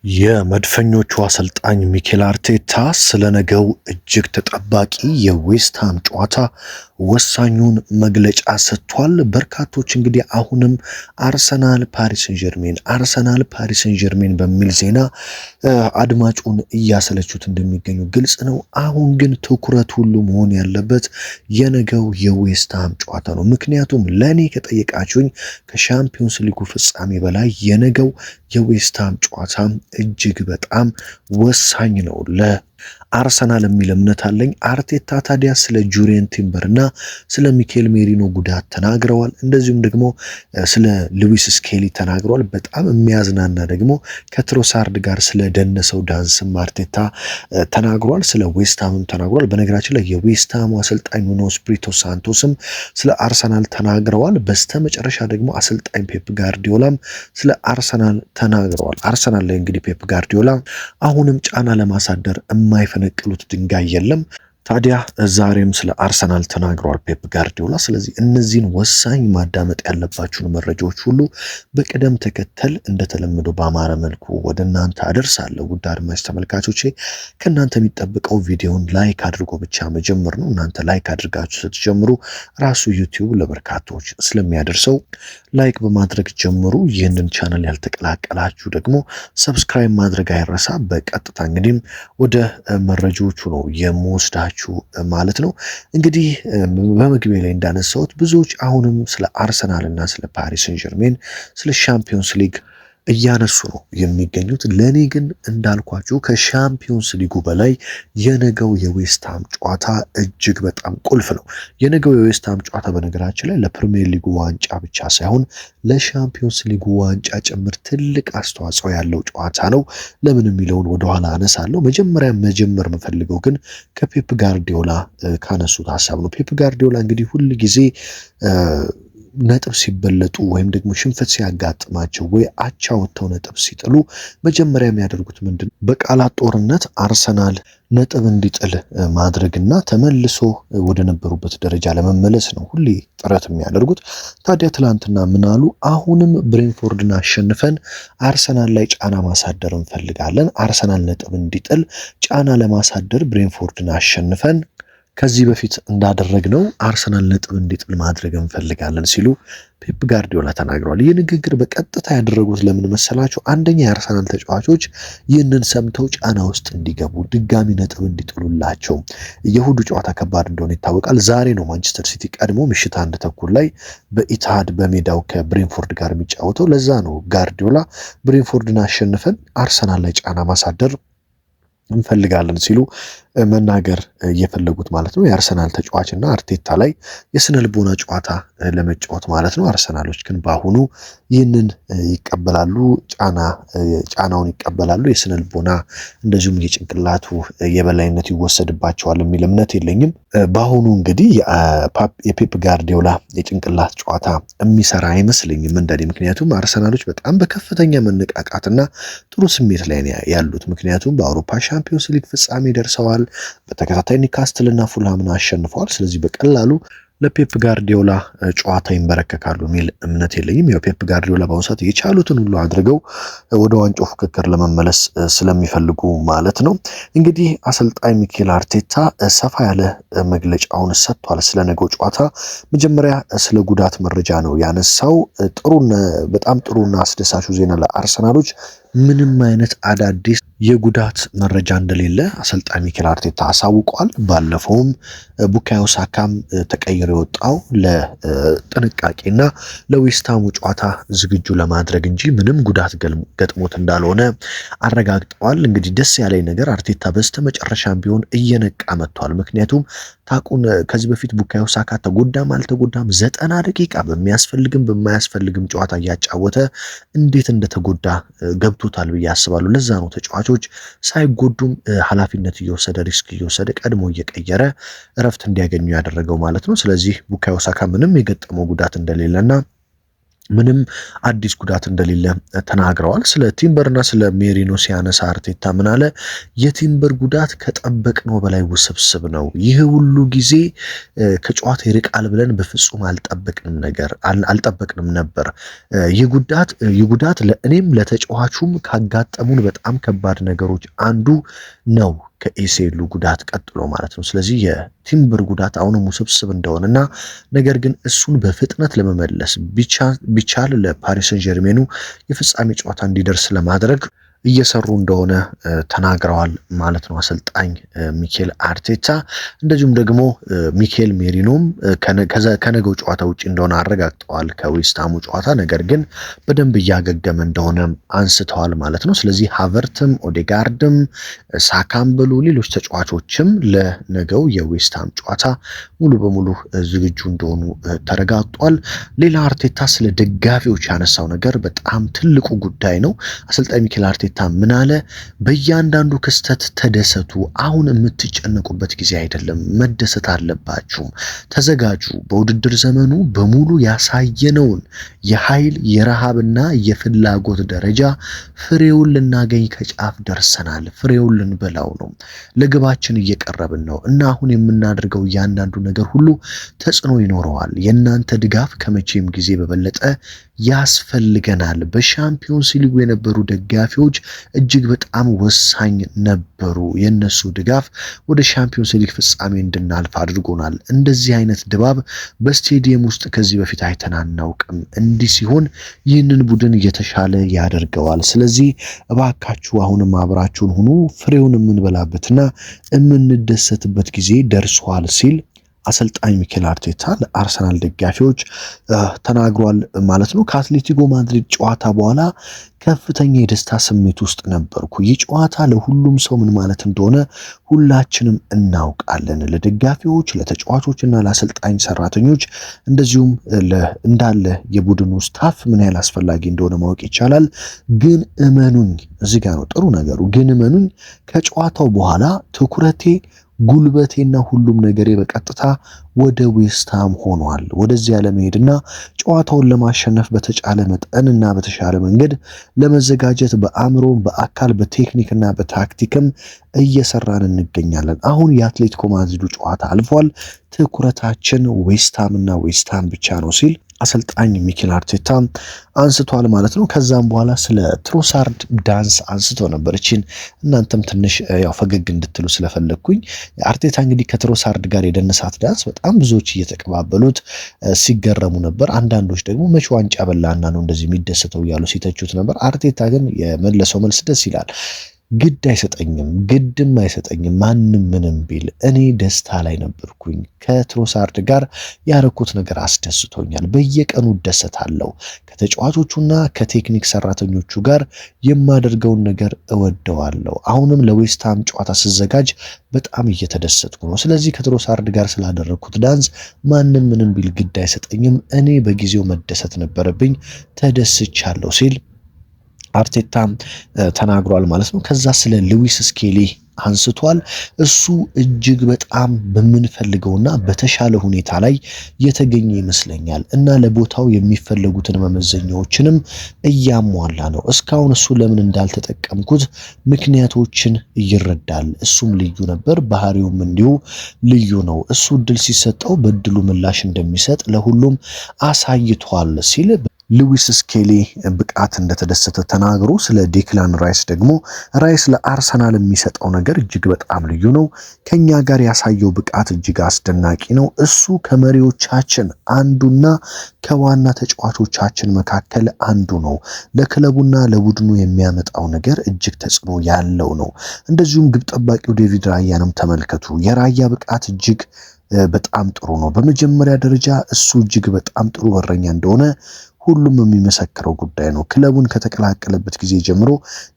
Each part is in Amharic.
የመድፈኞቹ አሰልጣኝ ሚኬል አርቴታ ስለነገው እጅግ ተጠባቂ የዌስትሃም ጨዋታ ወሳኙን መግለጫ ሰጥቷል። በርካቶች እንግዲህ አሁንም አርሰናል ፓሪስ ሰን ጀርሜን በሚል ዜና አድማጩን እያሰለቹት እንደሚገኙ ግልጽ ነው። አሁን ግን ትኩረት ሁሉ መሆን ያለበት የነገው የዌስትሃም ጨዋታ ነው። ምክንያቱም ለኔ ከጠየቃችሁኝ ከሻምፒዮንስ ሊጉ ፍጻሜ በላይ የነገው የዌስትሃም ጨዋታ እጅግ በጣም ወሳኝ ነው ለአርሰናል የሚል እምነት አለኝ። አርቴታ ታዲያ ስለ ጁሪየን ቲምበርና ስለ ሚኬል ሜሪኖ ጉዳት ተናግረዋል። እንደዚሁም ደግሞ ስለ ሉዊስ ስኬሊ ተናግረዋል። በጣም የሚያዝናና ደግሞ ከትሮሳርድ ጋር ስለ ደነሰው ዳንስም አርቴታ ተናግሯል። ስለ ዌስትሃምም ተናግሯል። በነገራችን ላይ የዌስትሃሙ አሰልጣኝ ኑኖ ስፒሪቶ ሳንቶስም ስለ አርሰናል ተናግረዋል። በስተመጨረሻ ደግሞ አሰልጣኝ ፔፕ ጋርዲዮላም ስለ አርሰናል ተናግረዋል። አርሰናል ላይ እንግዲህ ፔፕ ጋርዲዮላ አሁንም ጫና ለማሳደር የማይፈነቅሉት ድንጋይ የለም። ታዲያ ዛሬም ስለ አርሰናል ተናግረዋል ፔፕ ጋርዲዮላ። ስለዚህ እነዚህን ወሳኝ ማዳመጥ ያለባችሁን መረጃዎች ሁሉ በቅደም ተከተል እንደተለመደው በአማረ መልኩ ወደ እናንተ አደርሳለሁ። ውድ አድማጭ ተመልካቾቼ ከእናንተ የሚጠብቀው ቪዲዮን ላይክ አድርጎ ብቻ መጀመር ነው። እናንተ ላይክ አድርጋችሁ ስትጀምሩ ራሱ ዩቲዩብ ለበርካቶች ስለሚያደርሰው ላይክ በማድረግ ጀምሩ። ይህንን ቻናል ያልተቀላቀላችሁ ደግሞ ሰብስክራይብ ማድረግ አይረሳ። በቀጥታ እንግዲህ ወደ መረጃዎቹ ነው የምወስዳችሁ ማለት ነው። እንግዲህ በመግቢያ ላይ እንዳነሳሁት ብዙዎች አሁንም ስለ አርሰናል እና ስለ ፓሪስ ሰን ጀርሜን ስለ ሻምፒዮንስ ሊግ እያነሱ ነው የሚገኙት። ለኔ ግን እንዳልኳችሁ ከሻምፒዮንስ ሊጉ በላይ የነገው የዌስትሃም ጨዋታ እጅግ በጣም ቁልፍ ነው። የነገው የዌስትሃም ጨዋታ በነገራችን ላይ ለፕሪሚየር ሊጉ ዋንጫ ብቻ ሳይሆን ለሻምፒዮንስ ሊጉ ዋንጫ ጭምር ትልቅ አስተዋጽኦ ያለው ጨዋታ ነው። ለምን የሚለውን ወደኋላ አነሳለሁ። መጀመሪያ መጀመር የምፈልገው ግን ከፔፕ ጋርዲዮላ ካነሱት ሀሳብ ነው። ፔፕ ጋርዲዮላ እንግዲህ ሁል ጊዜ ነጥብ ሲበለጡ ወይም ደግሞ ሽንፈት ሲያጋጥማቸው ወይ አቻ ወጥተው ነጥብ ሲጥሉ መጀመሪያ የሚያደርጉት ምንድን ነው? በቃላት ጦርነት አርሰናል ነጥብ እንዲጥል ማድረግና ተመልሶ ወደ ነበሩበት ደረጃ ለመመለስ ነው ሁሌ ጥረት የሚያደርጉት። ታዲያ ትላንትና ምን አሉ? አሁንም ብሬንፎርድን አሸንፈን አርሰናል ላይ ጫና ማሳደር እንፈልጋለን። አርሰናል ነጥብ እንዲጥል ጫና ለማሳደር ብሬንፎርድን አሸንፈን ከዚህ በፊት እንዳደረግነው አርሰናል ነጥብ እንዲጥል ማድረግ እንፈልጋለን ሲሉ ፔፕ ጋርዲዮላ ተናግረዋል። ይህ ንግግር በቀጥታ ያደረጉት ለምን መሰላቸው? አንደኛ የአርሰናል ተጫዋቾች ይህንን ሰምተው ጫና ውስጥ እንዲገቡ ድጋሚ ነጥብ እንዲጥሉላቸው። የእሁዱ ጨዋታ ከባድ እንደሆነ ይታወቃል። ዛሬ ነው ማንቸስተር ሲቲ ቀድሞ ምሽት 1 ተኩል ላይ በኢትሃድ በሜዳው ከብሬንፎርድ ጋር የሚጫወተው። ለዛ ነው ጋርዲዮላ ብሬንፎርድን አሸንፈን አርሰናል ላይ ጫና ማሳደር እንፈልጋለን ሲሉ መናገር እየፈለጉት ማለት ነው። የአርሰናል ተጫዋችና አርቴታ ላይ የስነ ልቦና ጨዋታ ለመጫወት ማለት ነው። አርሰናሎች ግን በአሁኑ ይህንን ይቀበላሉ፣ ጫናውን ይቀበላሉ። የስነ ልቦና እንደዚሁም የጭንቅላቱ የበላይነት ይወሰድባቸዋል የሚል እምነት የለኝም። በአሁኑ እንግዲህ የፔፕ ጋርዲዮላ የጭንቅላት ጨዋታ የሚሰራ አይመስለኝም እንደኔ። ምክንያቱም አርሰናሎች በጣም በከፍተኛ መነቃቃትና ጥሩ ስሜት ላይ ያሉት፣ ምክንያቱም በአውሮፓ ሻምፒዮንስ ሊግ ፍጻሜ ደርሰዋል። በተከታታይ ኒውካስትልና ፉልሃምን አሸንፈዋል። ስለዚህ በቀላሉ ለፔፕ ጋርዲዮላ ጨዋታ ይንበረከካሉ የሚል እምነት የለኝም። ያው ፔፕ ጋርዲዮላ በአሁኑ ሰዓት የቻሉትን ሁሉ አድርገው ወደ ዋንጫው ፍክክር ለመመለስ ስለሚፈልጉ ማለት ነው። እንግዲህ አሰልጣኝ ሚኬል አርቴታ ሰፋ ያለ መግለጫውን ሰጥቷል ስለ ነገው ጨዋታ። መጀመሪያ ስለ ጉዳት መረጃ ነው ያነሳው። በጣም ጥሩና አስደሳቹ ዜና ለአርሰናሎች ምንም አይነት አዳዲስ የጉዳት መረጃ እንደሌለ አሰልጣኝ ሚኬል አርቴታ አሳውቋል። ባለፈውም ቡካዮ ሳካም ተቀይሮ የወጣው ለጥንቃቄና ለዌስትሃሙ ጨዋታ ዝግጁ ለማድረግ እንጂ ምንም ጉዳት ገጥሞት እንዳልሆነ አረጋግጠዋል። እንግዲህ ደስ ያለኝ ነገር አርቴታ በስተመጨረሻም ቢሆን እየነቃ መጥቷል። ምክንያቱም ታቁን ከዚህ በፊት ቡካዮ ሳካ ተጎዳም አልተጎዳም 90 ደቂቃ በሚያስፈልግም በማያስፈልግም ጨዋታ እያጫወተ እንዴት እንደተጎዳ ገብቶታል ብዬ አስባለሁ። ለዛ ነው ተጫዋቾች ሳይጎዱም ኃላፊነት እየወሰደ ሪስክ እየወሰደ ቀድሞ እየቀየረ እረፍት እንዲያገኙ ያደረገው ማለት ነው። ስለዚህ ቡካዮ ሳካ ምንም የገጠመው ጉዳት እንደሌለና ምንም አዲስ ጉዳት እንደሌለ ተናግረዋል። ስለ ቲምበርና ስለ ሜሪኖ ሲያነሳ አርቴታ ምን አለ? የቲምበር ጉዳት ከጠበቅነው በላይ ውስብስብ ነው። ይህ ሁሉ ጊዜ ከጨዋታ ይርቃል ብለን በፍጹም አልጠበቅንም ነበር። ይህ ጉዳት ለእኔም ለተጫዋቹም ካጋጠሙን በጣም ከባድ ነገሮች አንዱ ነው፣ ከኤሲኤሉ ጉዳት ቀጥሎ ማለት ነው። ስለዚህ የቲምበር ጉዳት አሁንም ውስብስብ እንደሆነና ነገር ግን እሱን በፍጥነት ለመመለስ ቢቻል ለፓሪስ ሰን ጀርሜኑ የፍጻሜ ጨዋታ እንዲደርስ ለማድረግ እየሰሩ እንደሆነ ተናግረዋል ማለት ነው አሰልጣኝ ሚኬል አርቴታ። እንደዚሁም ደግሞ ሚኬል ሜሪኖም ከነገው ጨዋታ ውጪ እንደሆነ አረጋግጠዋል ከዌስትሃሙ ጨዋታ፣ ነገር ግን በደንብ እያገገመ እንደሆነ አንስተዋል ማለት ነው። ስለዚህ ሃቨርትም ኦዴጋርድም ሳካም ብሉ ሌሎች ተጫዋቾችም ለነገው የዌስትሃም ጨዋታ ሙሉ በሙሉ ዝግጁ እንደሆኑ ተረጋግጧል። ሌላ አርቴታ ስለ ደጋፊዎች ያነሳው ነገር በጣም ትልቁ ጉዳይ ነው። አሰልጣኝ ሚኬል አርቴታ ምን አለ? በእያንዳንዱ ክስተት ተደሰቱ። አሁን የምትጨነቁበት ጊዜ አይደለም፣ መደሰት አለባችሁ። ተዘጋጁ። በውድድር ዘመኑ በሙሉ ያሳየነውን የኃይል የረሃብና የፍላጎት ደረጃ ፍሬውን ልናገኝ ከጫፍ ደርሰናል። ፍሬውን ልንበላው ነው። ለግባችን እየቀረብን ነው እና አሁን የምናደርገው እያንዳንዱ ነገር ሁሉ ተጽዕኖ ይኖረዋል። የእናንተ ድጋፍ ከመቼም ጊዜ በበለጠ ያስፈልገናል። በሻምፒዮንስ ሊጉ የነበሩ ደጋፊዎች እጅግ በጣም ወሳኝ ነበሩ። የነሱ ድጋፍ ወደ ሻምፒዮንስ ሊግ ፍጻሜ እንድናልፍ አድርጎናል። እንደዚህ አይነት ድባብ በስቴዲየም ውስጥ ከዚህ በፊት አይተን አናውቅም። እንዲህ ሲሆን ይህንን ቡድን እየተሻለ ያደርገዋል። ስለዚህ እባካችሁ አሁንም አብራችሁን ሁኑ። ፍሬውን የምንበላበትና የምንደሰትበት ጊዜ ደርሷል ሲል አሰልጣኝ ሚኬል አርቴታ ለአርሰናል ደጋፊዎች ተናግሯል ማለት ነው። ከአትሌቲኮ ማድሪድ ጨዋታ በኋላ ከፍተኛ የደስታ ስሜት ውስጥ ነበርኩ። ይህ ጨዋታ ለሁሉም ሰው ምን ማለት እንደሆነ ሁላችንም እናውቃለን። ለደጋፊዎች፣ ለተጫዋቾችና ለአሰልጣኝ ሰራተኞች እንደዚሁም እንዳለ የቡድኑ ስታፍ ምን ያህል አስፈላጊ እንደሆነ ማወቅ ይቻላል። ግን እመኑኝ፣ እዚህ ጋር ነው ጥሩ ነገሩ። ግን እመኑኝ ከጨዋታው በኋላ ትኩረቴ ጉልበቴና ሁሉም ነገሬ በቀጥታ ወደ ዌስትሃም ሆኗል። ወደዚያ ለመሄድና ጨዋታውን ለማሸነፍ በተቻለ መጠንና በተሻለ መንገድ ለመዘጋጀት በአእምሮም በአካል በቴክኒክና በታክቲክም እየሰራን እንገኛለን። አሁን የአትሌቲኮ ማድሪዱ ጨዋታ አልፏል። ትኩረታችን ዌስትሃምና ዌስትሃም ብቻ ነው ሲል አሰልጣኝ ሚኬል አርቴታ አንስቷል ማለት ነው። ከዛም በኋላ ስለ ትሮሳርድ ዳንስ አንስቶ ነበር። እቺን እናንተም ትንሽ ያው ፈገግ እንድትሉ ስለፈለግኩኝ አርቴታ እንግዲህ ከትሮሳርድ ጋር የደነሳት ዳንስ በጣም ብዙዎች እየተቀባበሉት ሲገረሙ ነበር። አንዳንዶች ደግሞ መቼ ዋንጫ በላና ነው እንደዚህ የሚደሰተው እያሉ ሲተቹት ነበር። አርቴታ ግን የመለሰው መልስ ደስ ይላል። ግድም አይሰጠኝም ማንም ምንም ቢል፣ እኔ ደስታ ላይ ነበርኩኝ። ከትሮሳርድ ጋር ያረኩት ነገር አስደስቶኛል። በየቀኑ እደሰታለሁ። ከተጫዋቾቹና ከቴክኒክ ሰራተኞቹ ጋር የማደርገውን ነገር እወደዋለሁ። አሁንም ለዌስትሃም ጨዋታ ስዘጋጅ በጣም እየተደሰትኩ ነው። ስለዚህ ከትሮሳርድ ጋር ስላደረኩት ዳንስ ማንም ምንም ቢል ግድ አይሰጠኝም። እኔ በጊዜው መደሰት ነበረብኝ፣ ተደስቻለሁ ሲል አርቴታ ተናግሯል ማለት ነው። ከዛ ስለ ሉዊስ ስኬሊ አንስቷል። እሱ እጅግ በጣም በምንፈልገውና በተሻለ ሁኔታ ላይ የተገኘ ይመስለኛል እና ለቦታው የሚፈለጉትን መመዘኛዎችንም እያሟላ ነው። እስካሁን እሱ ለምን እንዳልተጠቀምኩት ምክንያቶችን ይረዳል። እሱም ልዩ ነበር፣ ባህሪውም እንዲሁ ልዩ ነው። እሱ እድል ሲሰጠው በእድሉ ምላሽ እንደሚሰጥ ለሁሉም አሳይቷል ሲል ሉዊስ ስኬሊ ብቃት እንደተደሰተ ተናግሮ ስለ ዴክላን ራይስ ደግሞ ራይስ ለአርሰናል የሚሰጠው ነገር እጅግ በጣም ልዩ ነው። ከኛ ጋር ያሳየው ብቃት እጅግ አስደናቂ ነው። እሱ ከመሪዎቻችን አንዱና ከዋና ተጫዋቾቻችን መካከል አንዱ ነው። ለክለቡና ለቡድኑ የሚያመጣው ነገር እጅግ ተጽዕኖ ያለው ነው። እንደዚሁም ግብ ጠባቂው ዴቪድ ራያንም ተመልከቱ። የራያ ብቃት እጅግ በጣም ጥሩ ነው። በመጀመሪያ ደረጃ እሱ እጅግ በጣም ጥሩ በረኛ እንደሆነ ሁሉም የሚመሰክረው ጉዳይ ነው። ክለቡን ከተቀላቀለበት ጊዜ ጀምሮ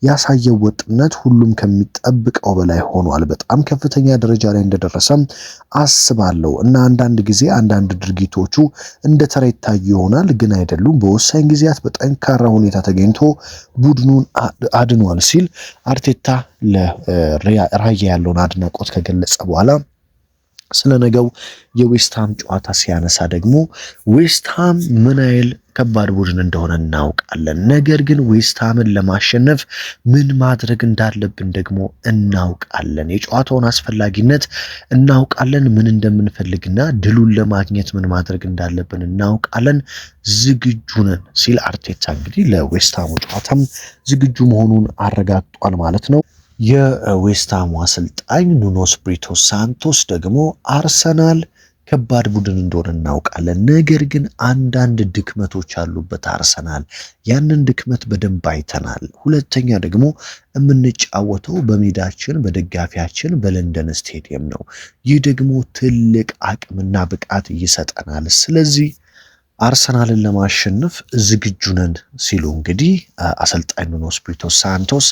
ያሳየው ወጥነት ሁሉም ከሚጠብቀው በላይ ሆኗል። በጣም ከፍተኛ ደረጃ ላይ እንደደረሰም አስባለሁ እና አንዳንድ ጊዜ አንዳንድ ድርጊቶቹ እንደ ተራ ይታዩ ይሆናል፣ ግን አይደሉም። በወሳኝ ጊዜያት በጠንካራ ሁኔታ ተገኝቶ ቡድኑን አድኗል ሲል አርቴታ ለራያ ያለውን አድናቆት ከገለጸ በኋላ ስለ ነገው የዌስትሃም ጨዋታ ሲያነሳ ደግሞ ዌስትሃም ምን ያህል ከባድ ቡድን እንደሆነ እናውቃለን። ነገር ግን ዌስትሃምን ለማሸነፍ ምን ማድረግ እንዳለብን ደግሞ እናውቃለን። የጨዋታውን አስፈላጊነት እናውቃለን። ምን እንደምንፈልግና ድሉን ለማግኘት ምን ማድረግ እንዳለብን እናውቃለን። ዝግጁ ነን ሲል አርቴታ እንግዲህ ለዌስትሃሙ ጨዋታም ዝግጁ መሆኑን አረጋግጧል ማለት ነው። የዌስትሃሙ አሰልጣኝ ኑኖ ስፕሪቶ ሳንቶስ ደግሞ አርሰናል ከባድ ቡድን እንደሆነ እናውቃለን፣ ነገር ግን አንዳንድ ድክመቶች አሉበት አርሰናል። ያንን ድክመት በደንብ አይተናል። ሁለተኛ ደግሞ የምንጫወተው በሜዳችን በደጋፊያችን በለንደን ስቴዲየም ነው። ይህ ደግሞ ትልቅ አቅምና ብቃት ይሰጠናል። ስለዚህ አርሰናልን ለማሸነፍ ዝግጁ ነን ሲሉ እንግዲህ አሰልጣኝ ኑኖ ስፕሪቶ ሳንቶስ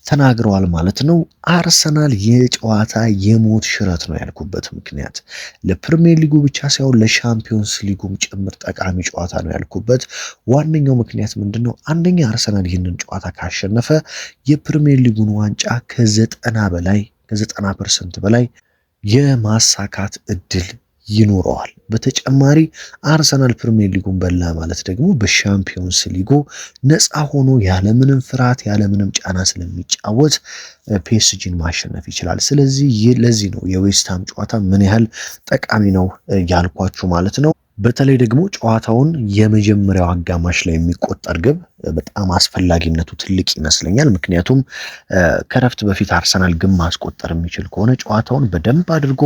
ተናግረዋል ማለት ነው። አርሰናል የጨዋታ የሞት ሽረት ነው ያልኩበት ምክንያት ለፕሪሚየር ሊጉ ብቻ ሳይሆን ለሻምፒዮንስ ሊጉም ጭምር ጠቃሚ ጨዋታ ነው ያልኩበት ዋነኛው ምክንያት ምንድነው? አንደኛ አርሰናል ይህንን ጨዋታ ካሸነፈ የፕሪሚየር ሊጉን ዋንጫ ከ90% በላይ የማሳካት እድል ይኖረዋል። በተጨማሪ አርሰናል ፕሪሚየር ሊጉን በላ ማለት ደግሞ በሻምፒዮንስ ሊጉ ነፃ ሆኖ ያለምንም ፍርሃት ያለምንም ጫና ስለሚጫወት ፒኤስጂን ማሸነፍ ይችላል። ስለዚህ ለዚህ ነው የዌስትሃም ጨዋታ ምን ያህል ጠቃሚ ነው ያልኳችሁ ማለት ነው። በተለይ ደግሞ ጨዋታውን የመጀመሪያው አጋማሽ ላይ የሚቆጠር ግብ በጣም አስፈላጊነቱ ትልቅ ይመስለኛል። ምክንያቱም ከረፍት በፊት አርሰናል ግብ ማስቆጠር የሚችል ከሆነ ጨዋታውን በደንብ አድርጎ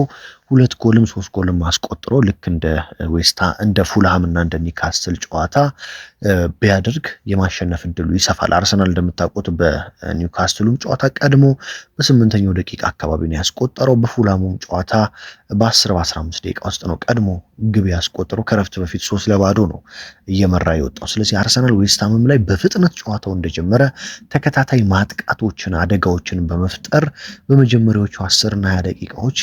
2 ጎልም 3 ጎልም ማስቆጥሮ ልክ እንደ ፉልሃም እና እንደ ኒካስትል ጨዋታ ቢያደርግ የማሸነፍ እድሉ ይሰፋል። አርሰናል እንደምታውቁት በኒውካስትሉም ጨዋታ ቀድሞ በ8ኛው ደቂቃ አካባቢ ነው ያስቆጠረው። በፉልሃሙም ጨዋታ በ10-15 ደቂቃ ውስጥ ነው ቀድሞ ግብ ያስቆጠረው። ከረፍት በፊት 3-0 ነው እየመራ የወጣው። ስለዚህ አርሰናል ዌስትሃምም ላይ በፍጥነት ጨዋታው እንደጀመረ ተከታታይ ማጥቃቶችን አደጋዎችን በመፍጠር በመጀመሪያዎቹ 10 እና 20 ደቂቃዎች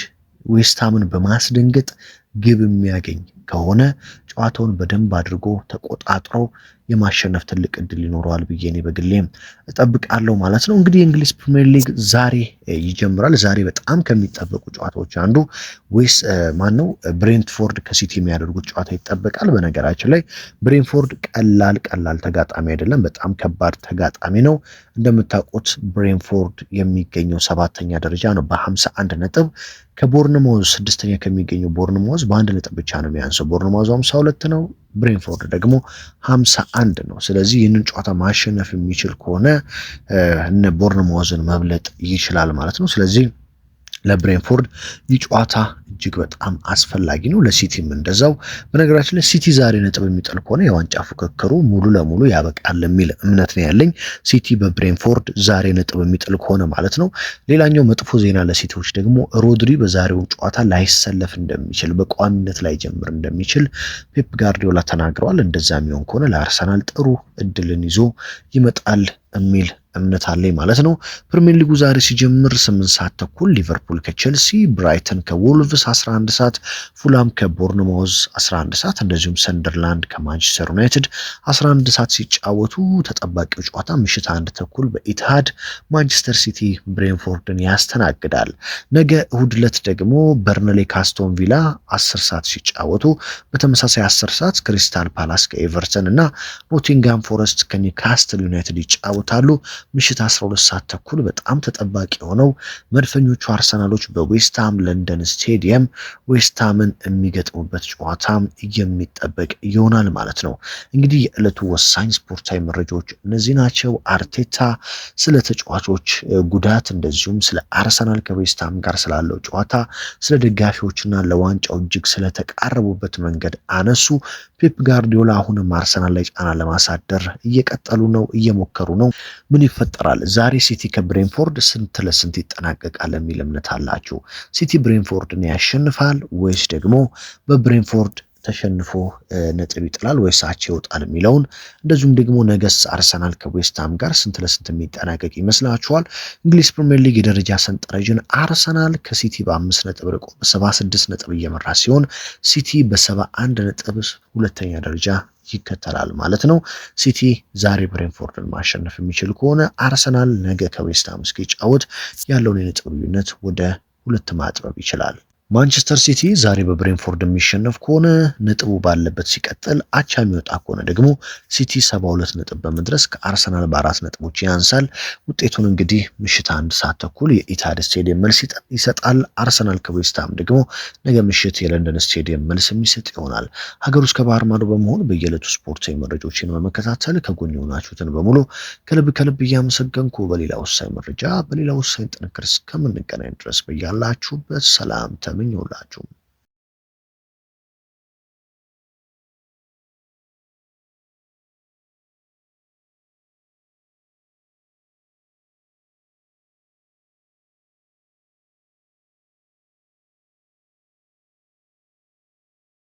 ዌስትሃምን በማስደንገጥ ግብ የሚያገኝ ከሆነ ጨዋታውን በደንብ አድርጎ ተቆጣጥሮ የማሸነፍ ትልቅ እድል ይኖረዋል ብዬ እኔ በግሌ እጠብቃለሁ ማለት ነው። እንግዲህ የእንግሊዝ ፕሪሚየር ሊግ ዛሬ ይጀምራል። ዛሬ በጣም ከሚጠበቁ ጨዋታዎች አንዱ ብሬንትፎርድ ከሲቲ የሚያደርጉት ጨዋታ ይጠበቃል። በነገራችን ላይ ብሬንትፎርድ ቀላል ተጋጣሚ አይደለም፣ በጣም ከባድ ተጋጣሚ ነው። እንደምታውቁት ብሬንትፎርድ የሚገኘው 7ኛ ደረጃ ነው በ51 ነጥብ ከቦርንማውዝ 6ኛ ከሚገኘው ቦርንማውዝ በአንድ ነጥብ ብቻ ነው የሚያንሰው። ቦርንማውዝ 52 ነው፣ ብሬንትፎርድ ደግሞ 51 ነው። ስለዚህ ይህንን ጨዋታ ማሸነፍ የሚችል ከሆነ እነ ቦርንማውዝን መብለጥ ይችላል ማለት ነው። ስለዚህ ለብሬንትፎርድ ይህ ጨዋታ እጅግ በጣም አስፈላጊ ነው። ለሲቲም እንደዛው። በነገራችን ላይ ሲቲ ዛሬ ነጥብ የሚጥል ከሆነ የዋንጫ ፉክክሩ ሙሉ ለሙሉ ያበቃል የሚል እምነት ነው ያለኝ። ሲቲ በብሬንትፎርድ ዛሬ ነጥብ የሚጥል ከሆነ ማለት ነው። ሌላኛው መጥፎ ዜና ለሲቲዎች ደግሞ ሮድሪ በዛሬው ጨዋታ ላይሰለፍ እንደሚችል፣ በቋሚነት ላይ ጀምር እንደሚችል ፔፕ ጋርዲዮላ ተናግረዋል። እንደዛ የሚሆን ከሆነ ለአርሰናል ጥሩ እድልን ይዞ ይመጣል የሚል እምነት አለኝ ማለት ነው። ፕሪሚየር ሊጉ ዛሬ ሲጀምር 8 ሰዓት ተኩል ሊቨርፑል ከቼልሲ፣ ብራይተን ከወልቭስ 11 ሰዓት፣ ፉላም ከቦርንማውዝ 11 ሰዓት፣ እንደዚሁም ሰንደርላንድ ከማንቸስተር ዩናይትድ 11 ሰዓት ሲጫወቱ ተጠባቂው ጨዋታ ምሽት 1 ተኩል በኢትሃድ ማንቸስተር ሲቲ ብሬንትፎርድን ያስተናግዳል። ነገ እሁድ ዕለት ደግሞ በርንሌ ካስቶን ቪላ 10 ሰዓት ሲጫወቱ በተመሳሳይ 10 ሰዓት ክሪስታል ፓላስ ከኤቨርተን እና ኖቲንጋም ፎረስት ከኒውካስትል ዩናይትድ ይጫወታሉ። ምሽት 12 ሰዓት ተኩል በጣም ተጠባቂ የሆነው መድፈኞቹ አርሰናሎች በዌስትሃም ለንደን ስቴዲየም ዌስትሃምን የሚገጥሙበት ጨዋታ የሚጠበቅ ይሆናል ማለት ነው። እንግዲህ የዕለቱ ወሳኝ ስፖርታዊ መረጃዎች እነዚህ ናቸው። አርቴታ ስለ ተጫዋቾች ጉዳት እንደዚሁም ስለ አርሰናል ከዌስትሃም ጋር ስላለው ጨዋታ፣ ስለ ደጋፊዎችና ለዋንጫው እጅግ ስለተቃረቡበት መንገድ አነሱ። ፔፕ ጋርዲዮላ አሁንም አርሰናል ላይ ጫና ለማሳደር እየቀጠሉ ነው፣ እየሞከሩ ነው። ምን ይፈጠራል? ዛሬ ሲቲ ከብሬንትፎርድ ስንት ለስንት ይጠናቀቃል የሚል እምነት አላችሁ? ሲቲ ብሬንትፎርድን ያሸንፋል ወይስ ደግሞ በብሬንትፎርድ ተሸንፎ ነጥብ ይጥላል ወይስ አቻ ይወጣል የሚለውን፣ እንደዚሁም ደግሞ ነገስ አርሰናል ከዌስትሃም ጋር ስንት ለስንት የሚጠናቀቅ ይመስላችኋል? እንግሊዝ ፕሪሚየር ሊግ የደረጃ ሰንጠረዥን አርሰናል ከሲቲ በ5 ነጥብ ርቆ በ76 ነጥብ እየመራ ሲሆን ሲቲ በ71 ነጥብ ሁለተኛ ደረጃ ይከተላል ማለት ነው። ሲቲ ዛሬ ብሬንትፎርድን ማሸነፍ የሚችል ከሆነ አርሰናል ነገ ከዌስትሃም እስኪጫወት ያለውን የነጥብ ልዩነት ወደ 2 ማጥበብ ይችላል። ማንቸስተር ሲቲ ዛሬ በብሬንፎርድ የሚሸነፍ ከሆነ ነጥቡ ባለበት ሲቀጥል፣ አቻ የሚወጣ ከሆነ ደግሞ ሲቲ 72 ነጥብ በመድረስ ከአርሰናል በ4 ነጥቦች ያንሳል። ውጤቱን እንግዲህ ምሽት 1 ሰዓት ተኩል የኢታድ ስቴዲየም መልስ ይሰጣል። አርሰናል ከዌስትሃም ደግሞ ነገ ምሽት የለንደን ስቴዲየም መልስ የሚሰጥ ይሆናል። ሀገር ውስጥ ከባህር ማዶ በመሆን በየዕለቱ ስፖርታዊ መረጃዎችን በመከታተል ከጎን የሆናችሁትን በሙሉ ከልብ እያመሰገንኩ በሌላ ወሳኝ መረጃ በሌላ ወሳኝ ጥንክር እስከምንገናኝ ድረስ በያላችሁበት ሰላም ተመኘሁላችሁ።